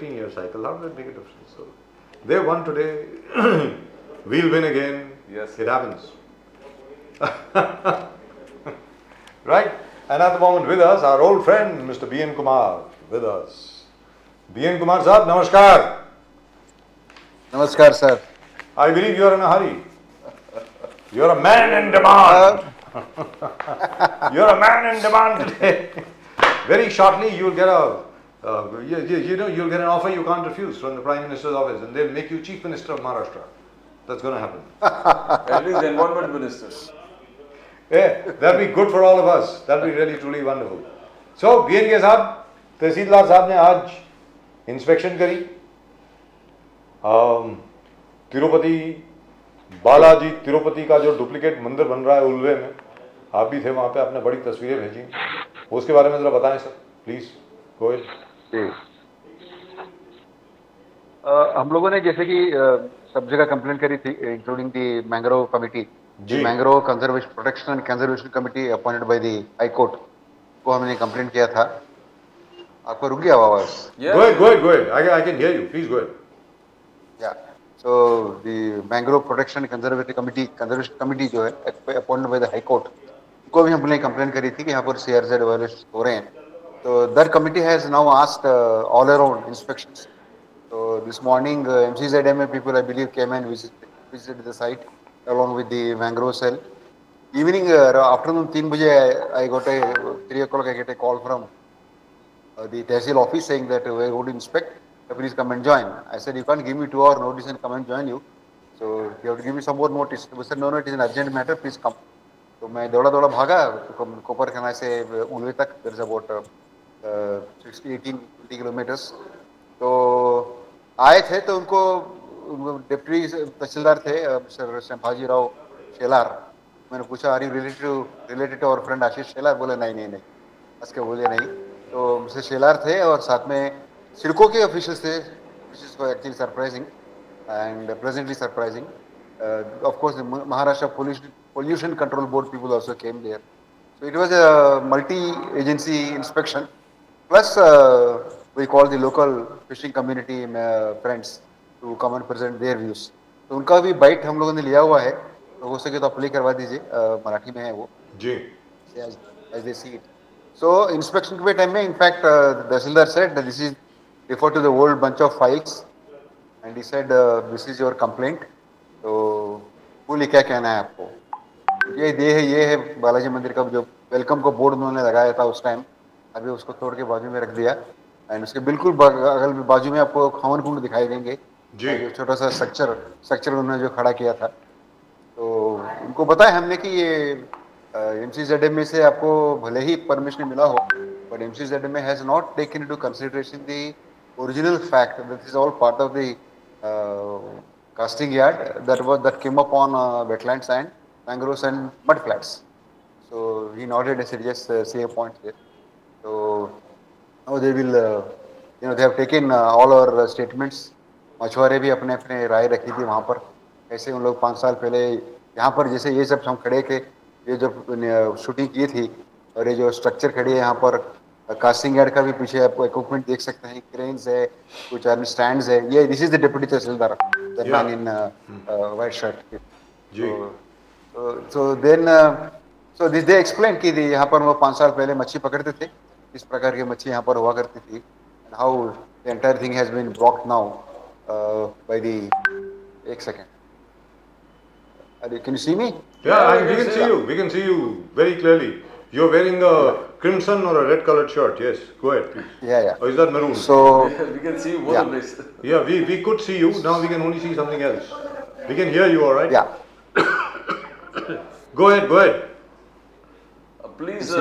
15-year cycle. How does that make a difference? So they won today. We'll win again. Yes. It happens. Right? And at the moment with us, our old friend, Mr. B.N. Kumar, with us. B.N. Kumar Sahab, namaskar. Namaskar, sir. I believe you are in a hurry. You are a man in demand. You are a man in demand today. Very shortly, you will get you'll get an offer you can't refuse from the Prime Minister's office, and they'll make you Chief Minister of Maharashtra. That's going to happen. At least the environment ministers. Yeah, that'll be good for all of us. That'll be really truly wonderful. So, B.N. साहब, तहसीलदार साहब ने आज inspection करी तिरुपति बालाजी तिरुपति का जो duplicate मंदिर बन रहा है उल्वे में. आप भी थे वहाँ पे, आपने बड़ी तस्वीरें भेजी. उसके बारे में जरा बताएं सर, प्लीज. Go ahead. हम लोगों ने जैसे कि सब जगह कंप्लेंट करी थी, including the mangrove committee, mangrove conservation protection and conservation committee appointed by the high court को हमने कंप्लेंट किया था. आपको रुक गया आवाज? Go ahead. I can hear you. Please go ahead. Yeah. So the mangrove protection conservation committee जो है appointed by the high court को भी हमने कंप्लेंट करी थी कि यहाँ पर CRZ वायलेशन हो रहे हैं. तो that committee has now asked all around inspections. So this morning MCZMA people I believe came and visited the site along with the mangrove cell. Evening afternoon 3 baje I got a 3 o'clock I get a call from the Tehsil office saying that we are going to inspect. Please come and join. I said you can't give me 2 hour notice and come and join you. So you have to give me some more notice. We said no, it is an urgent matter. Please come. So मैं दौड़ा भागा कोपरखाना से उल्वे तक. There is about 18-20 kilometers. तो आए थे तो उनको डिप्टी तहसीलदार थे मिस्टर संभाजी राव शेलार. मैंने पूछा are you related to our friend Ashish Shelar? बोले नहीं. हंस के बोले नहीं. तो मिस्टर शेलार थे और साथ में सिडको के ऑफिशियल्स थे, which is actually surprising and pleasantly surprising. Of course, the Maharashtra Pollution Control Board people also came there. So it was a multi-agency inspection. Plus, we called the local fishing community friends to come and present their views. तो उनका भी bite हम लोगों ने लिया हुआ है, तो हो सके तो अप्लाई करवा दीजिए. मराठी में है वो जी, as they see it. So inspection के टाइम में in fact the Tahsildar said that this is referred to the old bunch of files and he said this is your complaint. तो बोले क्या कहना है आपको? ये है बालाजी मंदिर का जो वेलकम को बोर्ड उन्होंने लगाया था उस टाइम, अभी उसको तोड़ के बाजू में रख दिया. एंड उसके बिल्कुल अगल बाजू में आपको खावन कुंड दिखाई देंगे, जो छोटा सा स्ट्रक्चर उन्होंने जो खड़ा किया था. तो उनको बताया हमने कि ये MCZMA से आपको भले ही परमिशन मिला हो, but MCZMA has not taken into consideration the original fact that is all part of the casting yard that came up on wetlands and mangroves and mudflats. So he nodded and said yes, say a point here. So now they will they have taken all our statements. मछुआरे भी अपने राय रखी थी वहाँ पर, कैसे उन लोग 5 साल पहले यहाँ पर जैसे ये सब हम खड़े के ये जब शूटिंग की थी, और ये जो स्ट्रक्चर खड़ी है यहाँ पर कास्टिंग यार्ड का भी पीछे आपको इक्विपमेंट देख सकते हैं, क्रेन्स है, कुछ स्टैंड्स है. ये this is the deputy tahsildar, the man in white shirt. So then so this they explain कि यहाँ पर वो 5 साल पहले मच्छी पकड़ते थे, इस प्रकार की मच्छी यहाँ पर हुआ करती थी. And how the entire thing has been blocked now by the एक second. Can you see me? Yeah, we can see you very clearly. You're wearing a crimson or a red colored shirt. Yes, go ahead, please. Yeah. Or is that maroon? So we can see both of this. Yeah, we could see you. Now we can only see something else. We can hear you, all right? Yeah. Go ahead. Please.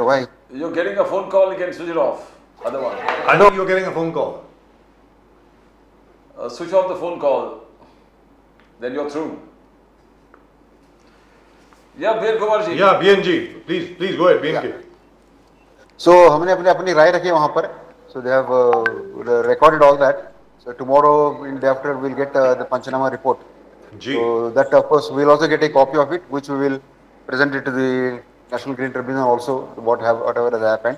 Why? You're getting a phone call. You can switch it off. Otherwise. I know you're getting a phone call. Switch off the phone call. Then you're through. Yeah, B.N. Kumar ji. Yeah, BNG. Please go ahead, BNG. So हमने अपनी राय रखी वहाँ पर. So they have recorded all that. So tomorrow in the afternoon we'll get the Panchanama report. So that of course we'll also get a copy of it, which we will present it to the National Green Tribunal also, whatever has happened.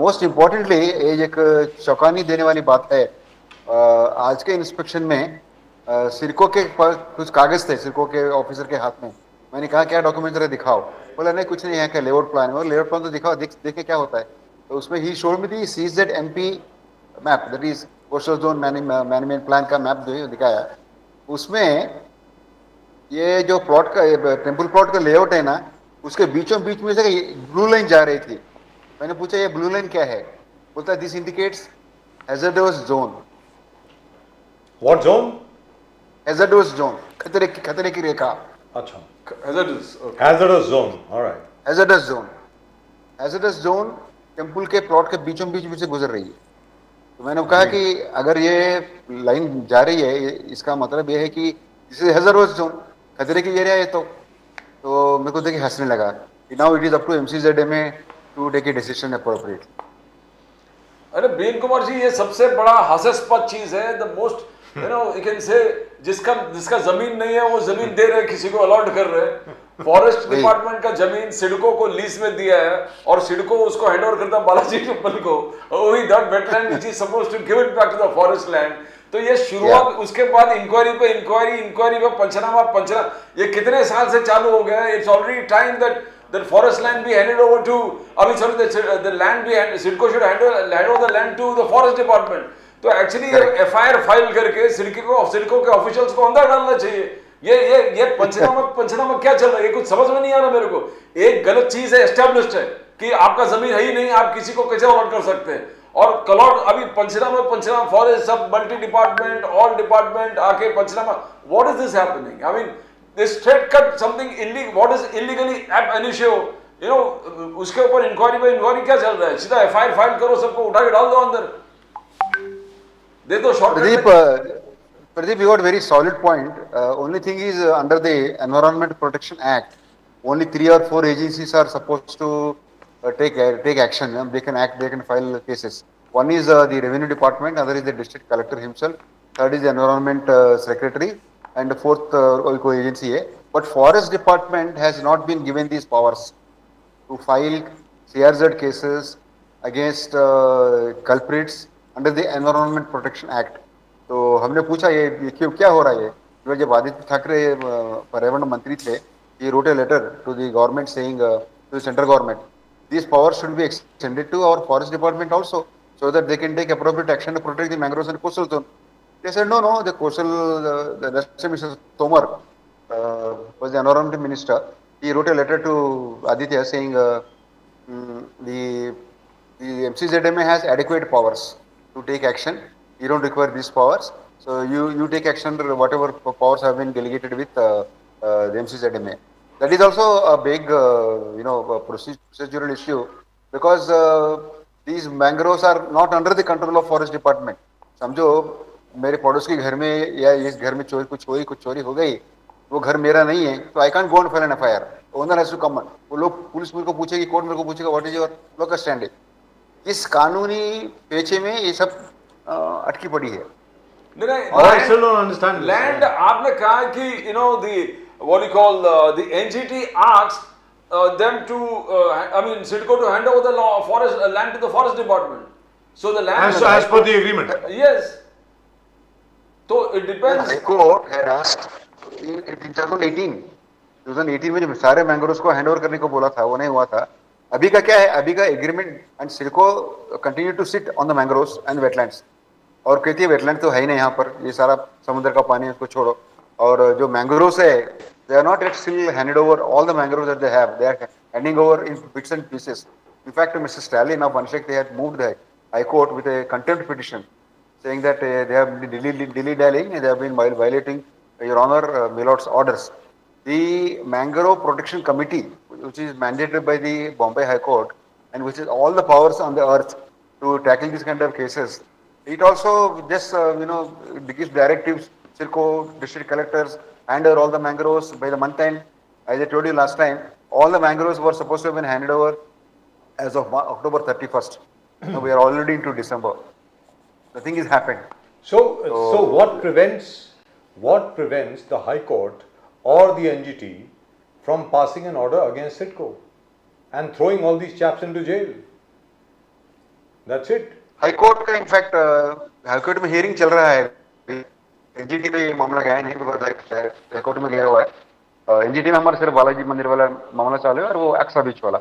Most importantly, एक चौंकानी देने वाली बात है आज के inspection में सिडको के पास कुछ कागज थे, सिडको के ऑफिसर के हाथ में। मैंने कहा क्या डॉक्यूमेंट जरा दिखाओ। बोला नहीं कुछ नहीं है, क्या लेआउट प्लान है। लेआउट प्लान तो दिखाओ, देखे क्या होता है। तो उसमें ही शोड में दी CZMP map, that is coastal zone management plan का मैप जो दिखाया। उसमें ये जो प्लॉट का टेम्पल प्लॉट का लेआउट है ना, उसके बीचों बीच में से ब्लू लाइन जा रही थी। मैंने पूछा ये ब्लू लाइन क्या है। बोलता this indicates hazardous zone. What zone? Hazardous zone, खतरे की रेखा। अच्छा, Hazardous. Okay. hazardous zone. All right. Hazardous zone, hazardous zone temple के प्लॉट के बीचों बीच में से गुजर रही है। तो मैंने कहा कि अगर ये लाइन जा रही है, इसका मतलब ये है कि इसे हैजर्डस जोन, खतरे की एरिया है। तो मेरे को देखिए हंसने लगा। Now it is up to MCZMA to take a decision appropriate. अरे बीन कुमार जी, ये सबसे बड़ा हास्यास्पद चीज है। The most you can say, जिसका जमीन नहीं है वो जमीन दे रहे, किसी को अलॉट कर रहे। फॉरेस्ट डिपार्टमेंट का जमीन सिडको को लीज में दिया है और सिडको उसको हैंड ओवर करता बालाजी टेम्पल को। वही that wetland which is supposed to give it back to the forest land. तो ये शुरुआत, उसके बाद इंक्वायरी पे पंचनामा, ये कितने साल से चालू हो गया है। It's already time that that forest land be handed over to, I mean sorry, the land be CIDCO should hand over the land to the forest department. तो एक्चुअली ये FIR फाइल करके सिडको के ऑफिशियल्स को अंदर डालना चाहिए। ये पंचनामा क्या चल रहा है, ये कुछ समझ में नहीं आ रहा मेरे को। एक गलत चीज है, एस्टेब्लिश्ड है कि आपका जमीन है ही नहीं, आप किसी को कैसे अलॉट कर सकते हैं। और कलॉट अभी पंचनामा फॉरेस्ट सब मल्टी डिपार्टमेंट ऑल डिपार्टमेंट आके panchnama, what is this happening? I mean they straight cut something illegal, what is illegally ab initio, उसके ऊपर इंक्वायरी क्या चल रहा है? सीधा FIR फाइल करो, सबको उठा के डाल दो अंदर, दे दो shortcut. Pradeep, you got very solid point. Only thing is under the Environment Protection Act, only 3 or 4 agencies are supposed to take action. They can act, they can file cases. One is the Revenue Department, other is the District Collector himself, third is the Environment Secretary, and the fourth agency है. But Forest Department has not been given these powers to file CRZ cases against culprits under the Environment Protection Act. तो हमने पूछा ये क्यों, क्या हो रहा है। जब आदित्य ठाकरे पर्यावरण मंत्री थे, he wrote a letter to the government saying to the central government, these powers should be extended to our Forest Department also, so that they can take appropriate action to protect the mangroves and coastal zone. They said no, the coastal, the Mr. Tomar was the environment minister. He wrote a letter to Aditya saying the MCZMA has adequate powers to take action. You don't require these powers, so you take action under whatever powers have been delegated with the MCZMA. That is also a big procedural issue, because these mangroves are not under the control of Forest Department. समझो मेरे पड़ोस के घर में या इस घर में कुछ चोरी हो गई, वो घर मेरा नहीं है, तो I can't go and file an FIR. Owner has to come. वो लोग, पुलिस मेरे को पूछेगी, कोर्ट मेरे को पूछेगा what is your local stand. इस कानूनी पेचे में ये सब अटकी पड़ी है। लैंड आपने कहा कि what you call the NGT asked them to CIDCO to hand over the forest land to the forest department. So the land as per the agreement. Yes. So it depends. High Court had asked in 2018 में जब सारे mangroves को hand over करने को बोला था, वो नहीं हुआ था। अभी का क्या है, अभी का agreement and CIDCO continue to sit on the mangroves and wetlands, और कहती है वेटलैंड तो है ही नहीं यहाँ पर, ये सारा समुद्र का पानी है, उसको छोड़ो। और जो मैंग्रोव्स है, they are not yet still handed over all the mangroves that they have. They are handing over in bits and pieces. In fact, Mr. Stalin of Vanshek, they had moved the High Court with a contempt petition, saying that they have been dilly-dallying and they have been violating Your Honor, Milord's orders. The Mangrove Protection Committee, which is mandated by the Bombay High Court and which is all the powers on the earth to tackle these kind of cases, it also just gives directives. CIDCO, district collectors hand over all the mangroves by the month end. As I told you last time, all the mangroves were supposed to have been handed over as of October 31st. Now we are already into December. Nothing has happened. So what prevents the High Court or the NGT from passing an order against CIDCO and throwing all these chaps into jail? That's it. High Court का in fact high court में hearing चल रहा है, NGT में ये मामला गया नहीं, हाईकोर्ट में गया हुआ है। एनजीटी में हमारा सिर्फ बालाजी मंदिर वाला मामला चालू है और वो एक्सा बीच वाला।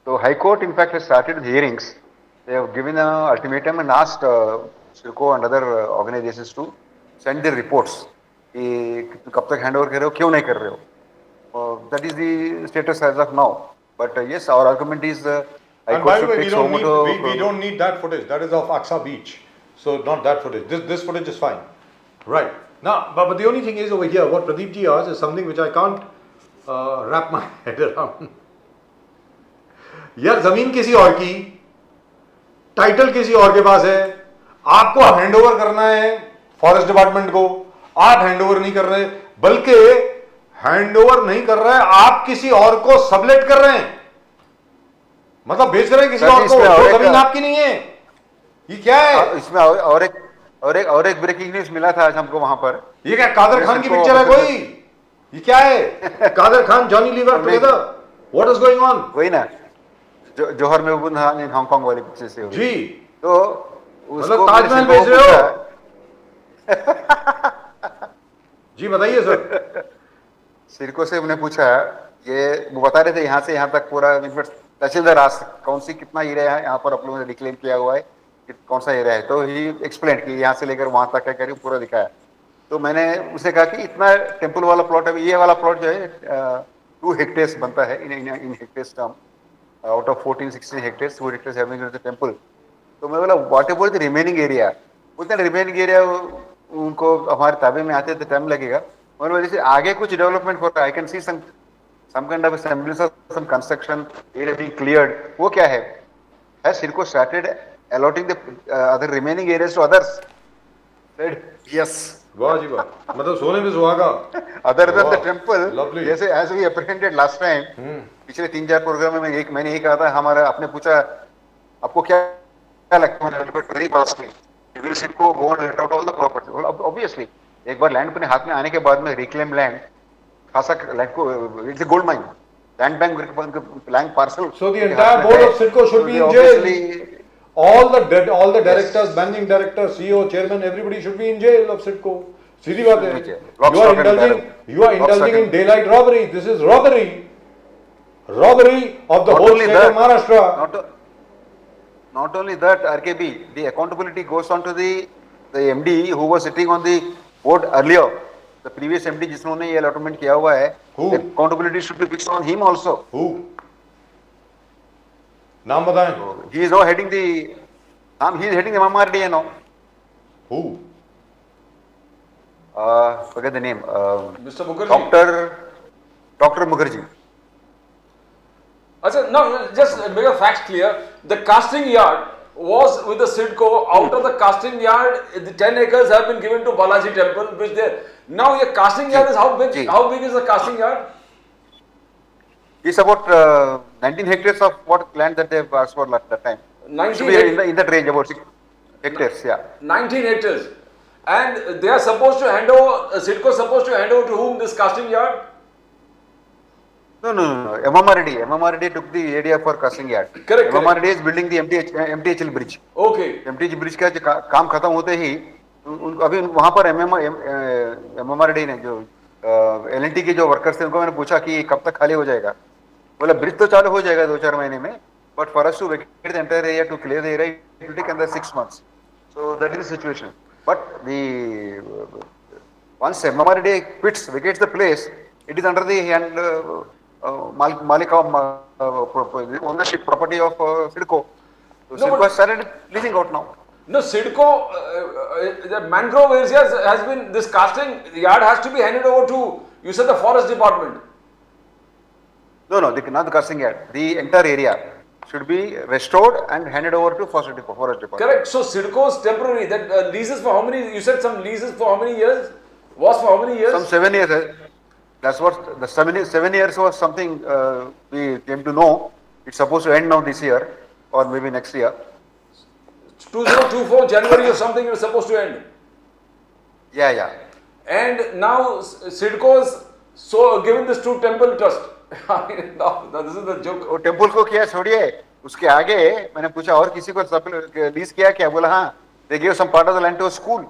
तो high court in fact has started hearings, they have given a ultimatum and asked CIDCO and other organisations to send their reports कि कब तक हैंड ओवर कर रहे हो, क्यों नहीं कर रहे हो। That is the status as of now. But yes, our argument is And by the way, we don't need that footage. That is of Aksa Beach. So not that footage. This footage is fine. Right. Now, but the only thing is over here, what Pradeep ji asked is something which I can't wrap my head around. यार जमीन किसी और की, title किसी और के पास है, आपको हैंडओवर करना है फॉरेस्ट डिपार्टमेंट को, आप हैंडओवर नहीं कर रहे, बल्कि हैंडओवर नहीं कर रहे, आप किसी और को सबलेट कर रहे हैं, मतलब बेच रहे हैं किसी और को, वो जमीन आपकी नहीं है। ये क्या है? इसमें और एक ब्रेकिंग न्यूज मिला था आज हमको वहां पर। ये क्या कादर खान की पिक्चर है कोई? ये क्या है? Kader Khan Johnny Lever together, what is going on? वही ना, जौहर महबूब खान हांगकांग वाली पिक्चर से जी। तो मतलब ताजमहल बेच रहे हो? जी बताइए सर। सिडको से हमने पूछा, ये वो बता रहे थे यहाँ से यहाँ तक पूरा तहसीलदार आज कौन सी कितना एरिया है यहाँ पर आप लोगों ने डिक्लेम किया हुआ है कि कौन सा एरिया है, तो ही एक्सप्लेन कि यहाँ से लेकर वहां तक क्या पूरा दिखाया। तो मैंने उसे कहा कि इतना टेम्पल वाला प्लॉट है, ये वाला प्लॉट जो है 2 हेक्टेयर्स बनता है in hectares term, out of 14-16 hectares 2 hectares having the temple. तो मैं बोला what about the remaining area? बोलते हैं रिमेनिंग एरिया उनको हमारे ताबे में आते तो टाइम लगेगा, और वजह से आगे कुछ डेवलपमेंट होता है। I can see some kind of a semblance of some construction area being cleared. वो क्या है? Has Circo started allotting the other remaining areas to others? Said yes. वाह जी वाह, मतलब सोने में सुहागा। Other than the temple, lovely. जैसे as we apprehended last time, पिछले 3-4 प्रोग्राम में मैंने यही कहा था, हमारा आपने पूछा आपको क्या लगता है, very fastly. Will Circo go and let out all the property? Well, obviously, एक बार लैंड अपने हाथ में आने के बाद में reclaim land, खासा लैंड को, it's a gold mine, land bank land parcel. So the entire board of CIDCO should be in jail. All the directors, managing director, CEO, chairman, everybody should be in jail of CIDCO. सीधी बात है। You are indulging in daylight robbery. This is robbery of the whole state of Maharashtra. Not only that, RKB, the accountability goes on to the MD who was sitting on the board earlier. The previous MD जिसने ये allotment किया हुआ है, Who? The accountability should be fixed on him also. Who? नाम बताएं। He is now heading the, he is heading the MMRDA now. Who? Forget the name. Mr. Mukherjee. Dr. Mukherjee. Achha, now just make the facts clear. The casting yard was with the CIDCO. Out of the casting yard, the 10 acres have been given to Balaji temple, which they now your casting yard is how big? How big is the casting yard? It's about 19 hectares of what land that they have asked for at that time. 19 in that range, about 6 hectares, yeah. 19 hectares. And they are supposed to hand over, CIDCO is supposed to hand over to whom this casting yard? No. MMRD took the area for casting yard. Correct. MMRD is building the MTHL bridge. Okay. MTHL bridge का काम खत्म होते ही अभी वहाँ पर MMRD ने जो L&T के जो वर्कर्स थे उनको मैंने पूछा कि कब तक खाली हो जाएगा, बोला ब्रिज तो चालू हो जाएगा 2-4 महीने में, but for us to vacate the entire area, to clear the area, it will take another 6 months. So that is the situation. But the once MMRD quits, vacates the place, it is under the hand Malik ownership property of CIDCO. So CIDCO has started leasing out now. No, CIDCO, the mangrove areas has been, this casting yard has to be handed over to, you said the forest department. No, not the casting yard. The entire area should be restored and handed over to forest department. Correct. So CIDCO's temporary, that leases for how many, you said some leases for how many years? Was for how many years? Some 7 years. That's what the 7 years was something we came to know. It's supposed to end now this year or maybe next year. 2024 January or something it was supposed to end. Yeah. And now CIDCO is so given this to temple trust. No, this is the joke. Temple को किया छोड़िए, उसके आगे मैंने पूछा और किसी को लीज किया क्या, बोला हाँ They gave some part of the land to a school.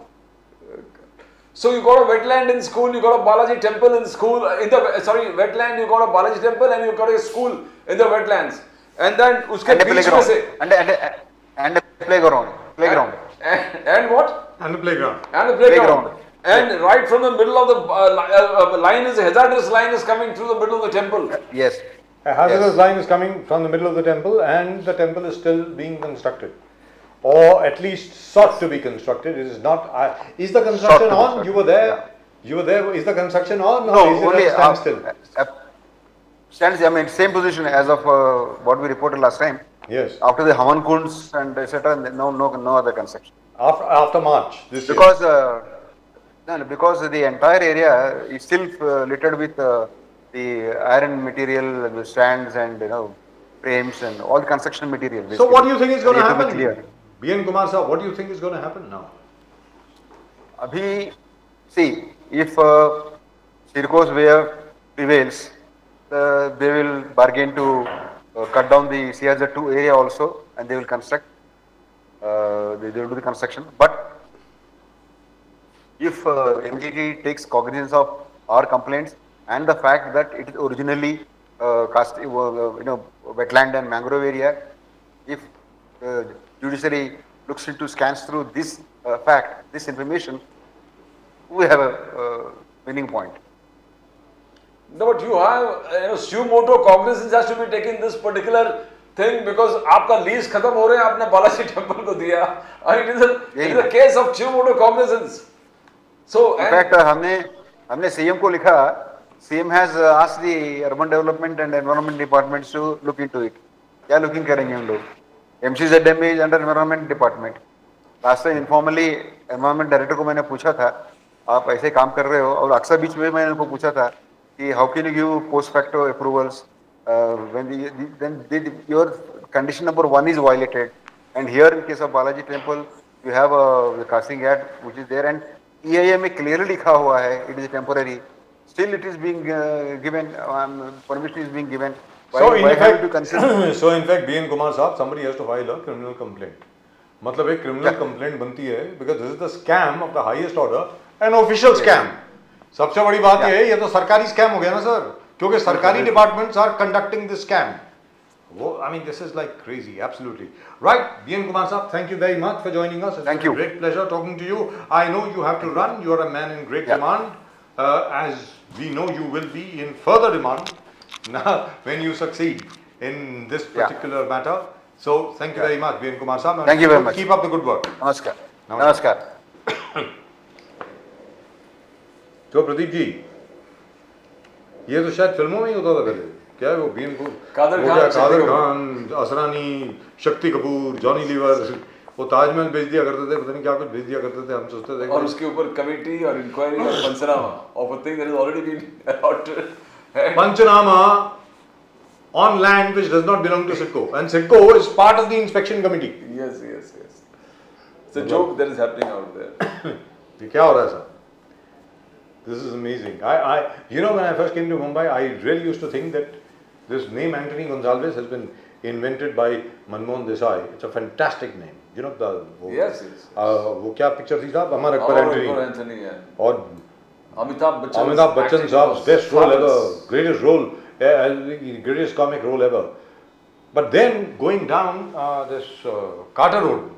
So you got a wetland in school, you got a Balaji temple in school, wetland, you got a Balaji temple and you got a school in the wetlands. And then uske And a beech playground. mein se, And a playground. and what? And the playground. And the playground. Playground. And right from the middle of the line is a hazardous line is coming through the middle of the temple. Yes. A hazardous Yes. line is coming from the middle of the temple, and the temple is still being constructed, or at least sought to be constructed. It is not. Is the construction Sought to be on? You were there. yeah. You were there. Is the construction on? No, is it only at standstill? Stands. I mean, same position as of what we reported last time. Yes. After the Haman Kunds and etc. No other construction. After March this year. Because because the entire area is still littered with the iron material, the strands and frames and all construction material. So basically. what do you think is going to Need be happen? clear. B.N. Kumar sir, what do you think is going to happen now? Abhi, see, if CIDCO's way prevails, they will bargain to cut down the CRZ2 area also, and they will construct. They will do the construction. But if MGT takes cognizance of our complaints and the fact that it is originally wetland and mangrove area, if judiciary looks into scans through this fact, this information, we have a winning point. No, but you have sumoto cognizance has to be taken this particular thing because आपका lease खत्म हो रहे हैं आपने Balaji temple को दिया. It is a case of sumoto cognizance. So In fact, हमने CM को लिखा. CM has asked the urban development and environment departments to look into it. क्या looking करेंगे हम लोग? MCZM is under environment department. Last time informally environment director को मैंने पूछा था, आप ऐसे काम कर रहे हो और अक्सर बीच में मैंने उनको पूछा था कि how can you give post facto approvals when your condition number 1 is violated, and here in case of Balaji temple you have the casting ad which is there and EIA में clearly लिखा हुआ है it is temporary, still it is being given, permission is being given. So in have to consider? fact, B.N. Kumar साहब, somebody has to file a criminal complaint. मतलब एक criminal complaint बनती है because this is the scam of the highest order, an official scam. सबसे बड़ी बात ये है, ये तो सरकारी scam हो गया ना सर, क्योंकि सरकारी departments are conducting this scam. I mean, this is like crazy, absolutely. Right, B.N. Kumar sir, thank you very much for joining us. It's Thank been you. a great pleasure talking to you. I know you have to run. You are a man in great demand, as we know you will be in further demand now when you succeed in this particular matter. So, thank you very much, B.N. Kumar sir. Thank you very much. Keep up the good work. नमस्कार. नमस्कार. तो प्रदीप जी, ये तो शायद फिल्मों में ही होता था पहले. क्या है वो बीएन को कादर खान, असरानी, शक्ति कपूर, जॉनी लीवर, वो ताजमहल भेज दिया करते थे, पता नहीं क्या कुछ भेज दिया करते थे, हम सोचते थे. और उसके ऊपर कमेटी और इंक्वायरी और पंचनामा of a thing that has already been Panchanama on land which does not belong to CIDCO, and CIDCO is part of the inspection committee. Yes. It's a joke that is happening out there. ये क्या हो रहा है sir? This is amazing. When I first came to Mumbai, I really used to think that this name Anthony Gonsalves has been invented by Manmohan Desai. It's a fantastic name. You know Yes. वो क्या picture थी साहब? Amar Akbar Anthony और Amitabh Bachchan's best role ever, greatest role, greatest comic role ever. But then going down this Carter Road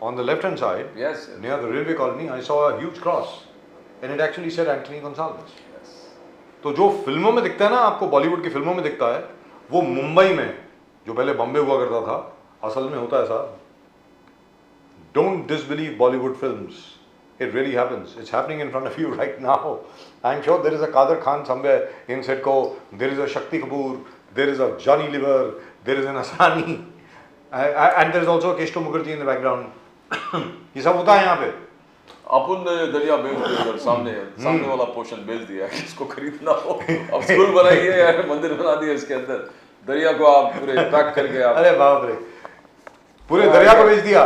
on the left hand side, Yes. near the railway colony, I saw a huge cross, and it actually said Anthony Gonsalves. तो जो फिल्मों में दिखता है ना, आपको बॉलीवुड की फिल्मों में दिखता है, वो मुंबई में जो पहले बॉम्बे हुआ करता था, असल में होता है साहब. Don't disbelieve Bollywood films. It really happens. It's happening in front of you right now. I'm sure there is a Kader Khan somewhere in CIDCO, there is a Shakti Kapoor, there is a Johnny Liver, there is an Asani, and there is also a Keshto Mukherjee in the background. ये सब होता है यहाँ पे. अपुन ने दरिया बेच दिया और सामने वाला पोर्शन बेच दिया किसको खरीदना हो. अब स्कूल बनाई है या मंदिर बना दिया इसके अंदर. दरिया को आप पूरे पैक करके आप. अरे बाप रे, पूरे दरिया को बेच दिया.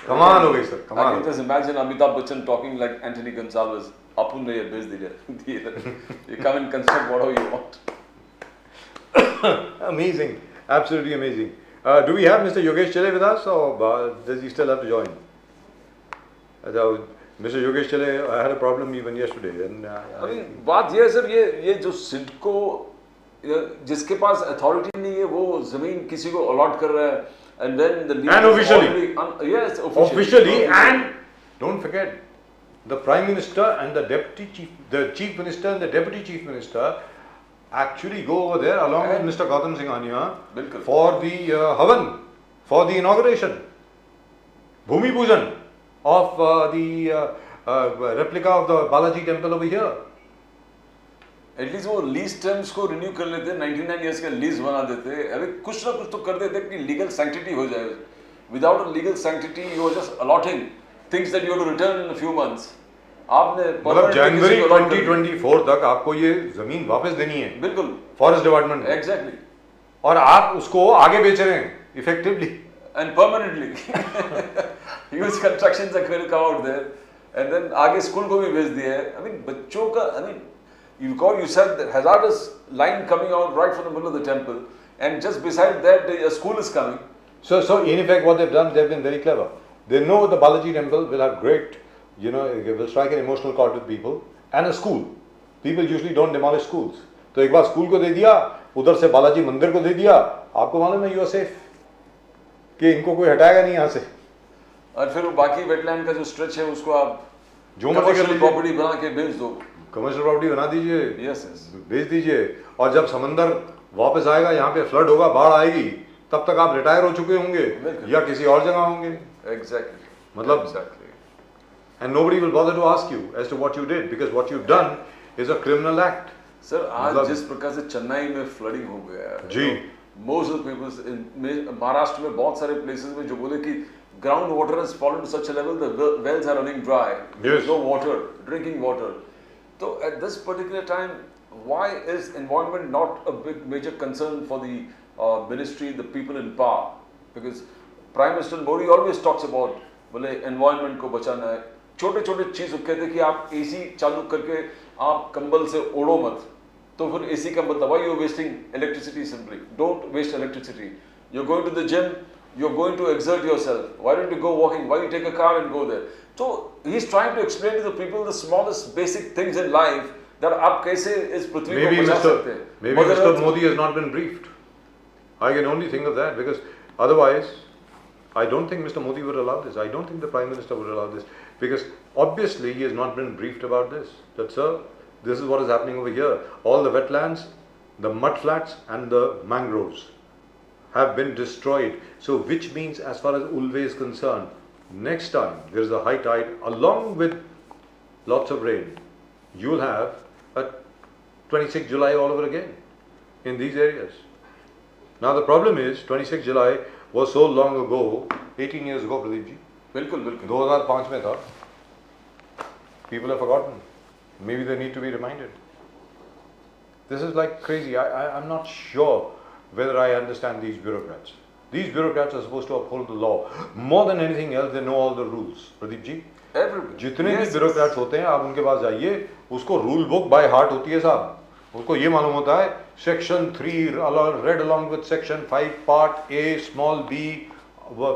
कमाल हो गई सर, कमाल. I can just imagine Amitabh Bachchan talking like Anthony Gonsalves. अपुन ने ये बेच दिया. You come and construct whatever you want. Amazing, absolutely amazing. Do we have Mr. Yogesh Chele with us, or does he still have to join? Mr. Yogesh Chale, I had a problem even yesterday, and I mean, बात ये है sir, ये जो सिडको जिसके पास authority नहीं है वो जमीन किसी को अलॉट कर रहा है, and then the leader And officially. is already, yes, officially, and don't forget, the Prime Minister and the Chief Minister and the Deputy Chief Minister actually go over there along with Mr. Gautam Singhania for the Havan, for the inauguration, Bhumi Pujan of the replica of the Balaji temple over here. At least वो lease terms को renew कर लेते, 99 years का lease बना देते, अभी कुछ ना कुछ तो कर देते कि लीगल सैंक्टिटी हो जाए. Without a legal sanctity you are just allotting things that you have to return in a few months. आपने मतलब जनवरी 2024 तक आपको ये जमीन वापस देनी है. बिल्कुल. Forest department. एग्जैक्टली. और आप उसको आगे बेच रहे हैं effectively and permanently. Huge constructions are going to come out there, and then आगे स्कूल को भी भेज दिया है. आई मीन बच्चों का, I mean you said that hazardous line coming out right from the middle of the temple, and just beside that a school is coming. So in effect what they've done, they've been very clever. They know the Balaji temple will have great, will strike an emotional chord with people, and a school. People usually don't demolish schools. तो एक बार school को दे दिया, उधर से बालाजी मंदिर को दे दिया, आपको मालूम है यू आर सेफ कि इनको कोई हटाएगा नहीं यहाँ से. और फिर बाकी वेटलैंड का जो स्ट्रेच है उसको आप जो मर्जी कर प्रॉपर्टी बना के बेच दो, कमर्शियल प्रॉपर्टी बना दीजिए. यस, बेच दीजिए. और जब समंदर वापस आएगा, यहाँ पे फ्लड होगा, बाढ़ आएगी, तब तक आप रिटायर हो चुके होंगे या किसी और जगह होंगे. एग्जैक्टली. मतलब and nobody will bother to ask you as to what you did, because what you've done is a criminal act. Sir आज जिस प्रकार से चेन्नई में फ्लडिंग हो गया है जी, most of peoples in Maharashtra में बहुत सारे प्लेसेस में जो बोले कि ground water has fallen to such a level the wells are running dry, there is no water, drinking water. So at this particular time, why is environment not a big major concern for the ministry, the people in power? Because Prime Minister Modi always talks about बोले environment को बचाना है. छोटे छोटे चीज कहते हैं कि आप AC चालू करके आप कंबल से ओढ़ो मत, तो फिर AC का मतलब why you are wasting electricity simply? Don't waste electricity. You're going to the gym, you're going to exert yourself. Why don't you go walking? Why you take a car and go there? So he's trying to explain to the people the smallest basic things in life that आप कैसे इस पृथ्वी को बचा सकते हैं. Maybe Mr. Modi has not been briefed. I can only think of that, because otherwise I don't think Mr. Modi would allow this. I don't think the Prime Minister would allow this, because obviously he has not been briefed about this. That sir, this is what is happening over here. All the wetlands, the mudflats and the mangroves have been destroyed. So which means, as far as Ulwe is concerned, next time there is a high tide along with lots of rain, you will have a 26 July all over again in these areas. Now the problem is 26 July was so long ago, 18 years ago, Pradeep ji. बिल्कुल बिल्कुल. 2005 में था. People have forgotten. Maybe they need to be reminded. This is like crazy. I'm not sure whether I understand these bureaucrats. These bureaucrats are supposed to uphold the law. More than anything else, they know all the rules. Pradeep ji, जितने भी bureaucrats होते हैं, आप उनके पास जाइए, उसको rule book by heart होती है साहब. उसको ये मालूम होता है, section 3 read along with section 5 part A small b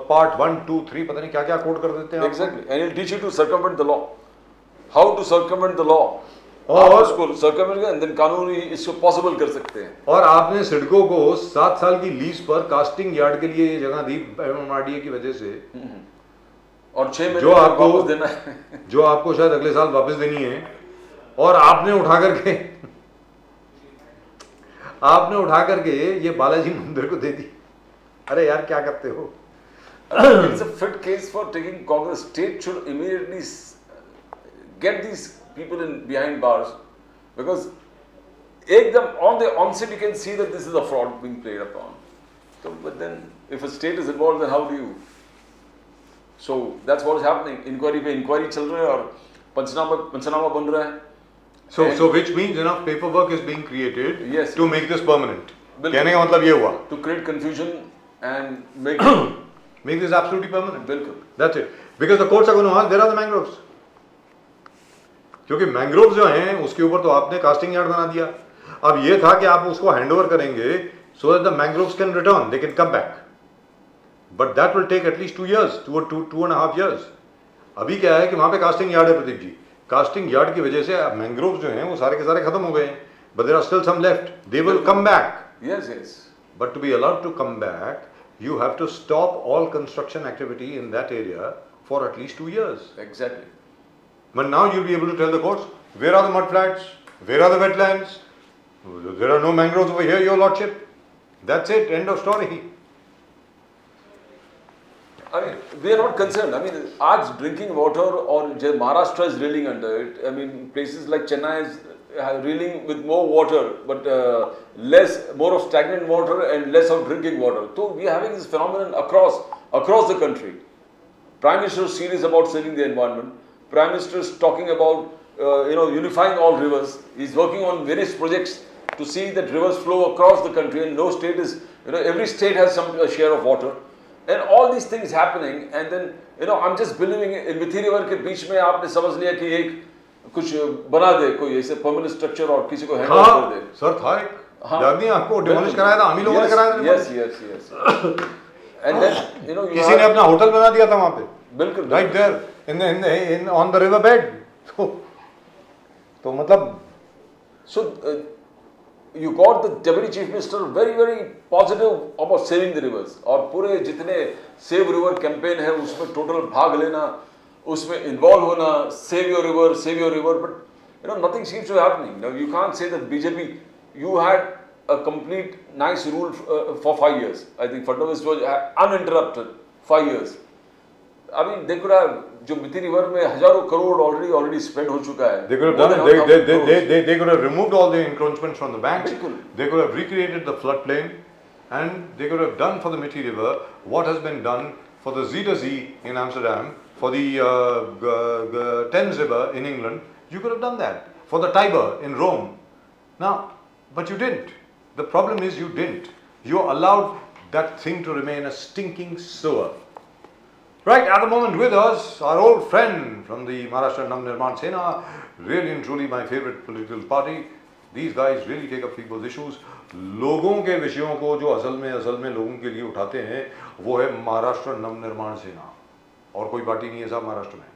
part 1 2 3 पता नहीं क्या क्या कोड कर देते हैं. Exactly. And he'll teach you to circumvent the law. How to circumvent the law. और उसको सर्कमवेंट एंड देन कानूनी इसको पॉसिबल कर सकते हैं. और आपने सिडको को 7 साल की लीज पर कास्टिंग यार्ड के लिए ये जगह दी MMRDA की वजह से, और 6 महीने जो आपको वापस देना है, जो आपको शायद अगले साल वापस देनी है, और आपने उठा करके ये बालाजी मंदिर को दे दी. अरे यार क्या करते हो? It's a fit case for taking Congress. State should immediately get these people in behind bars, because ekdam on the onset you can see that this is a fraud being played upon. So, but then if a state is involved, then how do you? So that's what is happening. Inquiry पे inquiry चल रहा है और पंचनामा बन रहा है. So which means enough paperwork is being created, yes, to make this permanent. कहने का मतलब ये हुआ. To create confusion and make this absolutely permanent. बिल्कुल. That's it. Because the courts are going to ask, there are the mangroves. क्योंकि mangrove जो हैं उसके ऊपर तो आपने कास्टिंग यार्ड बना दिया. अब ये था कि आप उसको हैंडओवर करेंगे so that the mangroves can return, they can come back, but that will take at least 2 years, 2.5 years. अभी क्या है कि वहाँ पे कास्टिंग यार्ड है प्रदीप जी, कास्टिंग यार्ड की वजह से मैंग्रोव जो हैं वो सारे के सारे खत्म हो गए हैं, but there are still some left, they will come back. Yes, yes. But to be allowed to come back, you have to stop all construction activity in that area for at least 2 years. Exactly. But now you'll be able to tell the courts, where are the mudflats? Where are the wetlands? There are no mangroves over here, your lordship. That's it, end of story. I mean, we are not concerned. I mean, आज drinking water or Maharashtra is reeling under it. I mean, places like Chennai is reeling with more water, but more of stagnant water and less of drinking water. So we are having this phenomenon across the country. Prime Minister is serious about saving the environment. Prime Minister is talking about unifying all rivers. He's working on various projects to see that rivers flow across the country, and no state is every state has some share of water. And all these things happening, and then I'm just believing in Mithi river के बीच में आपने समझ लिया कि एक कुछ बना दे कोई ऐसे परमानेंट स्ट्रक्चर और किसी को हैंड ओवर कर दे. सर था एक, याद नहीं आपको, डिमोलिश कराया था, हम ही लोगों ने कराया था. Yes yes yes. And then किसी ने अपना होटल बना दिया था वहाँ पे, बिल्कुल right there in on the river bed. तो मतलब so you got the deputy chief minister very very positive about saving the rivers, और पूरे जितने सेव रिवर कैंपेन है उसमें टोटल भाग लेना, उसमें इन्वॉल्व होना, save your river, but nothing seems to be happening. Now you can't say that BJP, you had a complete nice rule for 5 years. I think Fadnavis was uninterrupted 5 years. I mean, they could have, जो Mithi river में हजारों crore already spent हो चुका है. They could have done, they could have removed all the encroachments from the banks. They could have recreated the floodplain, and they could have done for the Mithi River what has been done for the Zuiderzee in Amsterdam, for the Thames River in England. You could have done that for the Tiber in Rome. Now, but you didn't. The problem is you didn't. You allowed that thing to remain a stinking sewer. Right, at the moment with us, our old friend from the Maharashtra Navnirman Sena, really and truly my favorite political party. These guys really take up people's issues. लोगों के विषयों को जो असल में लोगों के लिए उठाते हैं वो है महाराष्ट्र नवनिर्माण सेना, और कोई पार्टी नहीं है साहब महाराष्ट्र में.